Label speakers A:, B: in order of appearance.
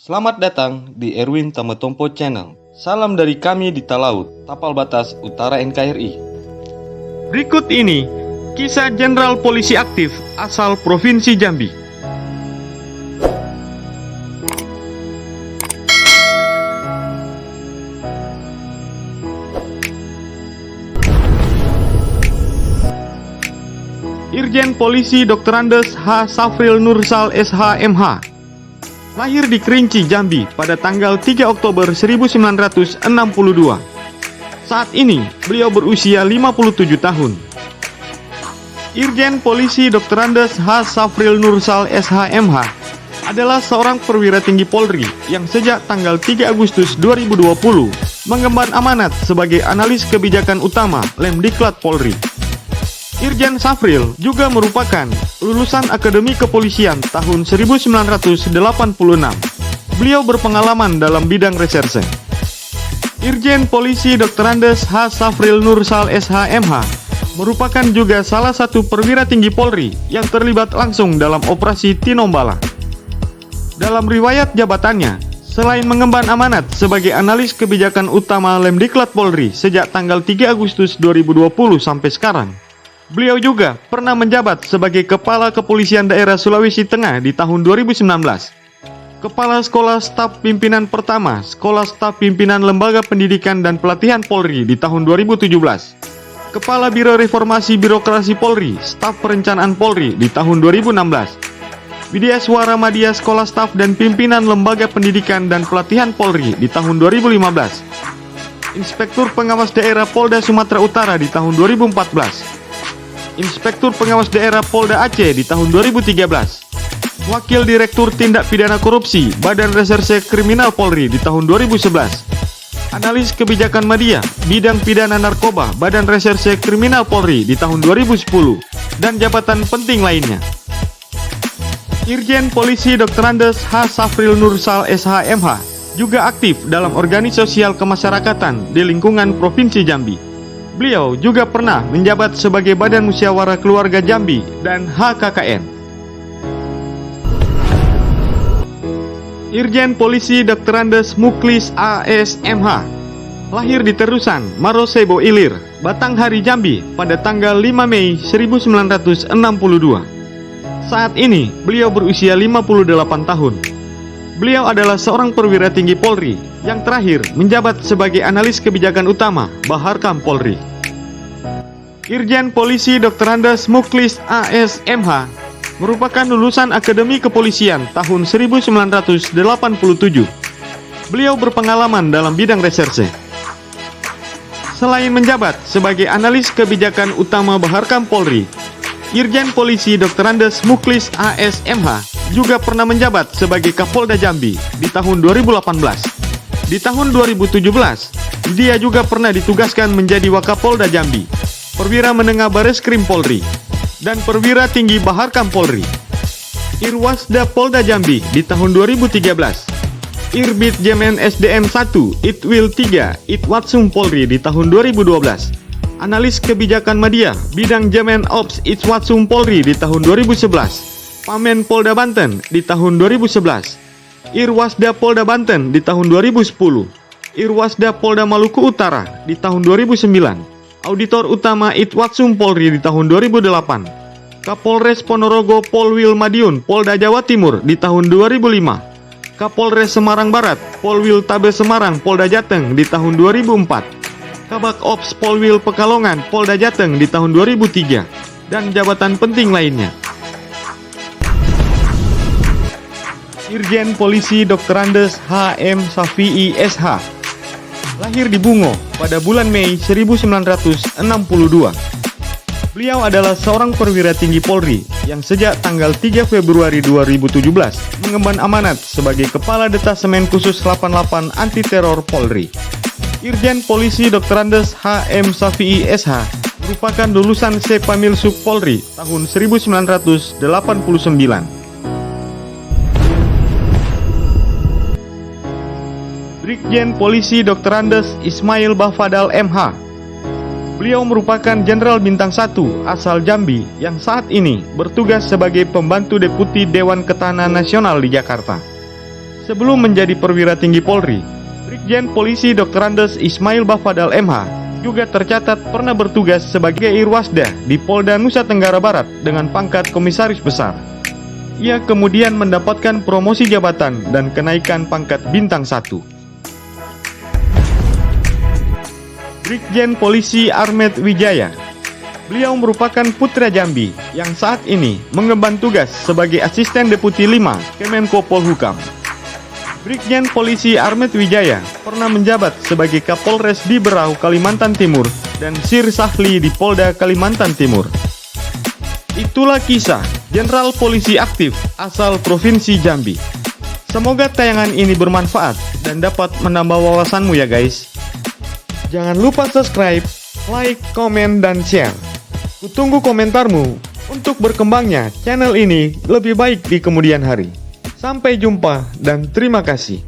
A: Selamat datang di Erwin Tametompo Channel. Salam dari kami di Talaut, Tapal Batas Utara NKRI. Berikut ini kisah Jenderal Polisi aktif asal Provinsi Jambi. Irjen Polisi Dr. Andes H. Safril Nursal SH MH lahir di Kerinci, Jambi pada tanggal 3 Oktober 1962. Saat ini, beliau berusia 57 tahun. Irjen Polisi Dr. Andes H. Safril Nursal SH.MH adalah seorang perwira tinggi Polri yang sejak tanggal 3 Agustus 2020 mengemban amanat sebagai analis kebijakan utama Lemdiklat Polri. Irjen Safril juga merupakan lulusan Akademi Kepolisian tahun 1986. Beliau berpengalaman dalam bidang reserse. Irjen Polisi Dr. Andes H. Safril Nursal SH.MH merupakan juga salah satu perwira tinggi Polri yang terlibat langsung dalam operasi Tinombala. Dalam riwayat jabatannya, selain mengemban amanat sebagai analis kebijakan utama Lemdiklat Polri sejak tanggal 3 Agustus 2020 sampai sekarang, beliau juga pernah menjabat sebagai Kepala Kepolisian Daerah Sulawesi Tengah di tahun 2019, Kepala Sekolah Staf Pimpinan Pertama Sekolah Staf Pimpinan Lembaga Pendidikan dan Pelatihan Polri di tahun 2017, Kepala Biro Reformasi Birokrasi Polri Staf Perencanaan Polri di tahun 2016, Widya Suara Madya Sekolah Staf dan Pimpinan Lembaga Pendidikan dan Pelatihan Polri di tahun 2015, Inspektur Pengawas Daerah Polda Sumatera Utara di tahun 2014, Inspektur Pengawas Daerah Polda Aceh di tahun 2013, Wakil Direktur Tindak Pidana Korupsi Badan Reserse Kriminal Polri di tahun 2011, Analis Kebijakan Media Bidang Pidana Narkoba Badan Reserse Kriminal Polri di tahun 2010, dan jabatan penting lainnya. Irjen Polisi Dr. Andes H. Safril Nursal SH.MH juga aktif dalam organisasi sosial kemasyarakatan di lingkungan Provinsi Jambi. Beliau juga pernah menjabat sebagai Badan Musyawarah Keluarga Jambi dan HKKN. Irjen Polisi Dr. Andes Muklis AS.MH lahir di Terusan, Marosebo Ilir, Batanghari, Jambi pada tanggal 5 Mei 1962. Saat ini, beliau berusia 58 tahun. Beliau adalah seorang perwira tinggi Polri yang terakhir menjabat sebagai analis kebijakan utama Baharkam Polri. Irjen Polisi Dr. Andes Muklis AS.MH merupakan lulusan Akademi Kepolisian tahun 1987. Beliau berpengalaman dalam bidang reserse. Selain menjabat sebagai analis kebijakan utama Baharkam Polri, Irjen Polisi Dr. Andes Muklis AS.MH juga pernah menjabat sebagai Kapolda Jambi di tahun 2018. Di tahun 2017, dia juga pernah ditugaskan menjadi Wakapolda Jambi, Perwira Menengah Bareskrim Polri, dan Perwira Tinggi Baharkam Polri. Irwasda Polda Jambi di tahun 2013, Irbit Jemen SDM 1 Itwil 3 Itwatsum Polri di tahun 2012, Analis Kebijakan Media Bidang Jemen Ops Itwatsum Polri di tahun 2011, Pamen Polda Banten di tahun 2011, Irwasda Polda Banten di tahun 2010, Irwasda Polda Maluku Utara di tahun 2009, Auditor Utama Itwatsum Polri di tahun 2008, Kapolres Ponorogo Polwil Madiun Polda Jawa Timur di tahun 2005, Kapolres Semarang Barat Polwil Tabe Semarang Polda Jateng di tahun 2004, Kabak Ops Polwil Pekalongan Polda Jateng di tahun 2003, dan jabatan penting lainnya. Irjen Polisi Dr. Andes H.M. Safi'i SH lahir di Bungo pada bulan Mei 1962. Beliau adalah seorang perwira tinggi Polri yang sejak tanggal 3 Februari 2017 mengemban amanat sebagai Kepala Detasemen Khusus 88 Anti Teror Polri. Irjen Polisi Dr. Andes H.M. Safi'i SH merupakan lulusan Sepamilsuk Polri tahun 1989. Brigjen Polisi Dr. Andes Ismail Bafadal MH. Beliau merupakan Jenderal Bintang 1 asal Jambi yang saat ini bertugas sebagai Pembantu Deputi Dewan Ketahanan Nasional di Jakarta. Sebelum menjadi perwira tinggi Polri, Brigjen Polisi Dr. Andes Ismail Bafadal MH juga tercatat pernah bertugas sebagai Irwasda di Polda Nusa Tenggara Barat dengan pangkat Komisaris Besar. Ia kemudian mendapatkan promosi jabatan dan kenaikan pangkat bintang 1. Brigjen Polisi Armet Wijaya. Beliau merupakan putra Jambi yang saat ini mengemban tugas sebagai Asisten Deputi 5 Kemenko Polhukam. Brigjen Polisi Armet Wijaya pernah menjabat sebagai Kapolres di Berau, Kalimantan Timur dan Sir Sahli di Polda Kalimantan Timur. Itulah kisah Jenderal Polisi aktif asal Provinsi Jambi. Semoga tayangan ini bermanfaat dan dapat menambah wawasanmu ya guys. Jangan lupa subscribe, like, komen, dan share. Kutunggu komentarmu untuk berkembangnya channel ini lebih baik di kemudian hari. Sampai jumpa dan terima kasih.